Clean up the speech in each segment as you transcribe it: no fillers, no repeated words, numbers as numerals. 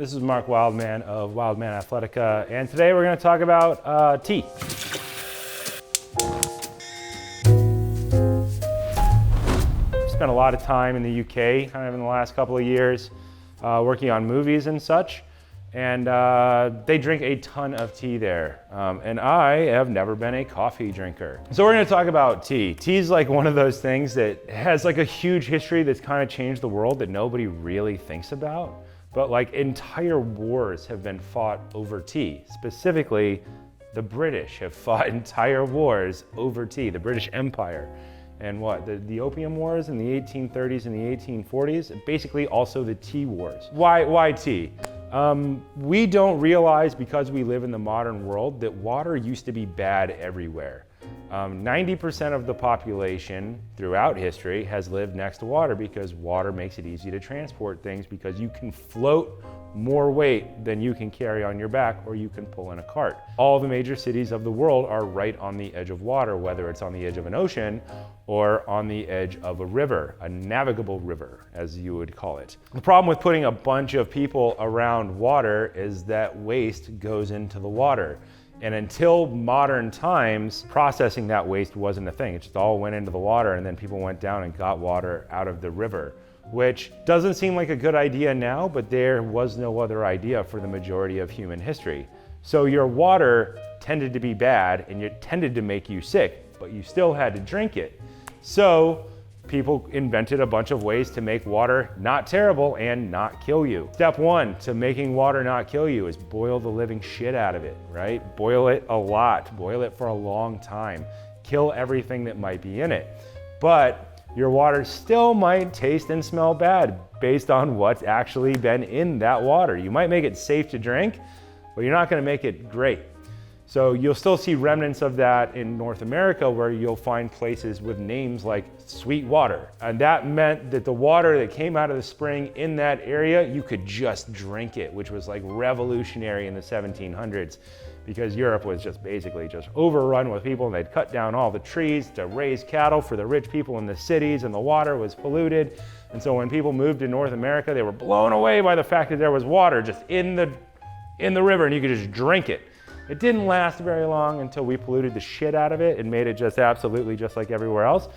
This is Mark Wildman of Wildman Athletica, and today we're going to talk about tea. Spent a lot of time in the UK kind of in the last couple of years working on movies and such, and they drink a ton of tea there, and I have never been a coffee drinker. So we're going to talk about tea. Tea is like one of those things that has like a huge history that's kind of changed the world that nobody really thinks about. But like entire wars have been fought over tea. Specifically, the British have fought entire wars over tea, the British Empire. And the Opium Wars in the 1830s and the 1840s, and basically also the Tea Wars. Why tea? We don't realize, because we live in the modern world, that water used to be bad everywhere. 90% of the population throughout history has lived next to water because water makes it easy to transport things, because you can float more weight than you can carry on your back or you can pull in a cart. All the major cities of the world are right on the edge of water, whether it's on the edge of an ocean or on the edge of a river, a navigable river, as you would call it. The problem with putting a bunch of people around water is that waste goes into the water. And until modern times, processing that waste wasn't a thing. It just all went into the water, and then people went down and got water out of the river, which doesn't seem like a good idea now, but there was no other idea for the majority of human history. So your water tended to be bad and it tended to make you sick, but you still had to drink it. So people invented a bunch of ways to make water not terrible and not kill you. Step one to making water not kill you is boil the living shit out of it, right? Boil it a lot, boil it for a long time. Kill everything that might be in it. But your water still might taste and smell bad based on what's actually been in that water. You might make it safe to drink, but you're not gonna make it great. So you'll still see remnants of that in North America, where you'll find places with names like Sweet Water. And that meant that the water that came out of the spring in that area, you could just drink it, which was like revolutionary in the 1700s, because Europe was just basically just overrun with people, and they'd cut down all the trees to raise cattle for the rich people in the cities, and the water was polluted. And so when people moved to North America, they were blown away by the fact that there was water just in the river and you could just drink it. It didn't last very long until we polluted the shit out of it and made it just absolutely just like everywhere else.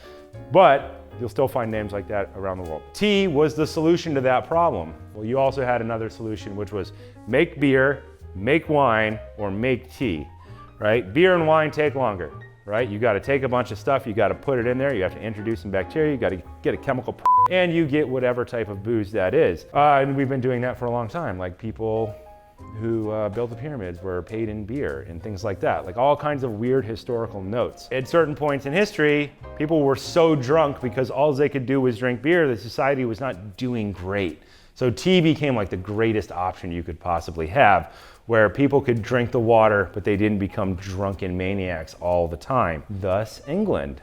But you'll still find names like that around the world. Tea was the solution to that problem. Well, you also had another solution, which was make beer, make wine, or make tea, right? Beer and wine take longer, right? You gotta take a bunch of stuff, you gotta put it in there, you have to introduce some bacteria, you gotta get a chemical, and you get whatever type of booze that is. And we've been doing that for a long time. Like people who built the pyramids were paid in beer and things like that, like all kinds of weird historical notes. At certain points in history, people were so drunk because all they could do was drink beer that society was not doing great. So tea became like the greatest option you could possibly have, where people could drink the water, but they didn't become drunken maniacs all the time. Thus, England,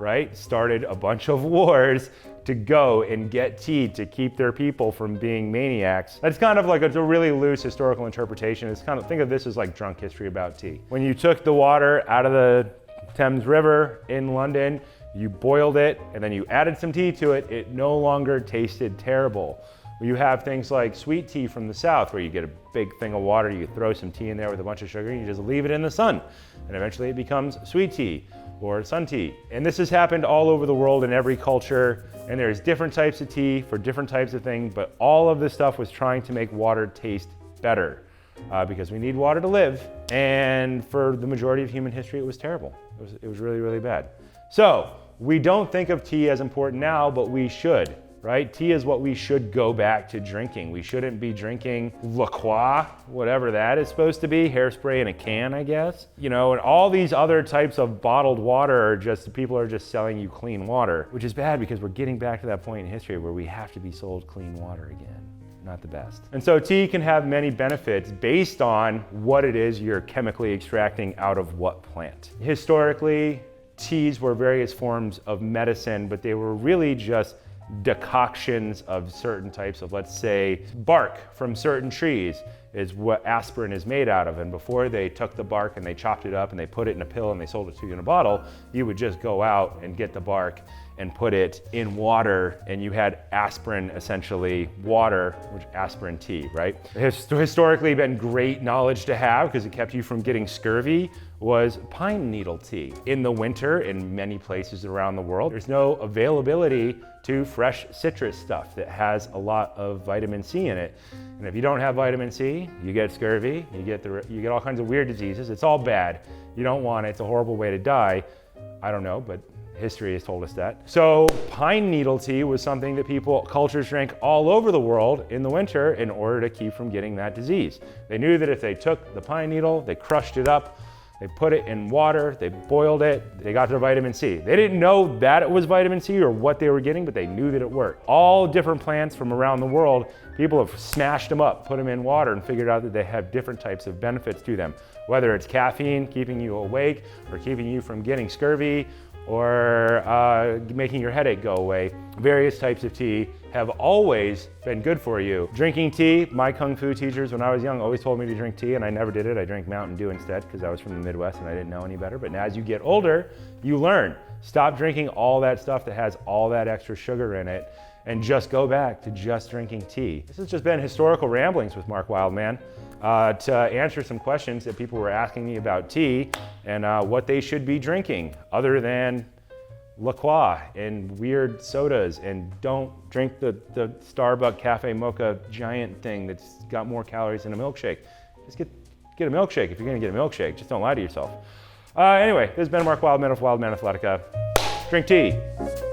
right? Started a bunch of wars to go and get tea to keep their people from being maniacs. That's kind of like a really loose historical interpretation. It's kind of, think of this as like drunk history about tea. When you took the water out of the Thames River in London, you boiled it and then you added some tea to it, it no longer tasted terrible. You have things like sweet tea from the South, where you get a big thing of water, you throw some tea in there with a bunch of sugar, and you just leave it in the sun. And eventually it becomes sweet tea or sun tea. And this has happened all over the world in every culture. And there's different types of tea for different types of things, but all of this stuff was trying to make water taste better because we need water to live. And for the majority of human history, it was terrible. It was really, really bad. So we don't think of tea as important now, but we should. Right? Tea is what we should go back to drinking. We shouldn't be drinking La Croix, whatever that is supposed to be, hairspray in a can, I guess. You know, and all these other types of bottled water are just, people are just selling you clean water, which is bad because we're getting back to that point in history where we have to be sold clean water again. Not the best. And so tea can have many benefits based on what it is you're chemically extracting out of what plant. Historically, teas were various forms of medicine, but they were really just decoctions of certain types of, let's say, bark from certain trees is what aspirin is made out of. And before they took the bark and they chopped it up and they put it in a pill and they sold it to you in a bottle, you would just go out and get the bark and put it in water, and you had aspirin, essentially water, which aspirin tea, right? Historically been great knowledge to have because it kept you from getting scurvy, was pine needle tea. In the winter, in many places around the world, there's no availability to fresh citrus stuff that has a lot of vitamin C in it. And if you don't have vitamin C, you get scurvy, you get all kinds of weird diseases. It's all bad. You don't want it. It's a horrible way to die. I don't know, but history has told us that. So pine needle tea was something that cultures drank all over the world in the winter in order to keep from getting that disease. They knew that if they took the pine needle, they crushed it up, they put it in water, they boiled it, they got their vitamin C. They didn't know that it was vitamin C or what they were getting, but they knew that it worked. All different plants from around the world, people have smashed them up, put them in water, and figured out that they have different types of benefits to them. Whether it's caffeine, keeping you awake, or keeping you from getting scurvy, or making your headache go away. Various types of tea have always been good for you. Drinking tea, my Kung Fu teachers when I was young always told me to drink tea, and I never did it. I drank Mountain Dew instead because I was from the Midwest and I didn't know any better. But now as you get older, you learn. Stop drinking all that stuff that has all that extra sugar in it and just go back to just drinking tea. This has just been Historical Ramblings with Mark Wildman. To answer some questions that people were asking me about tea and what they should be drinking other than La Croix and weird sodas, and don't drink the Starbucks Cafe Mocha giant thing that's got more calories than a milkshake. Just get a milkshake if you're gonna get a milkshake. Just don't lie to yourself. Anyway, this has been Mark Wildman of Wildman Athletica. Drink tea.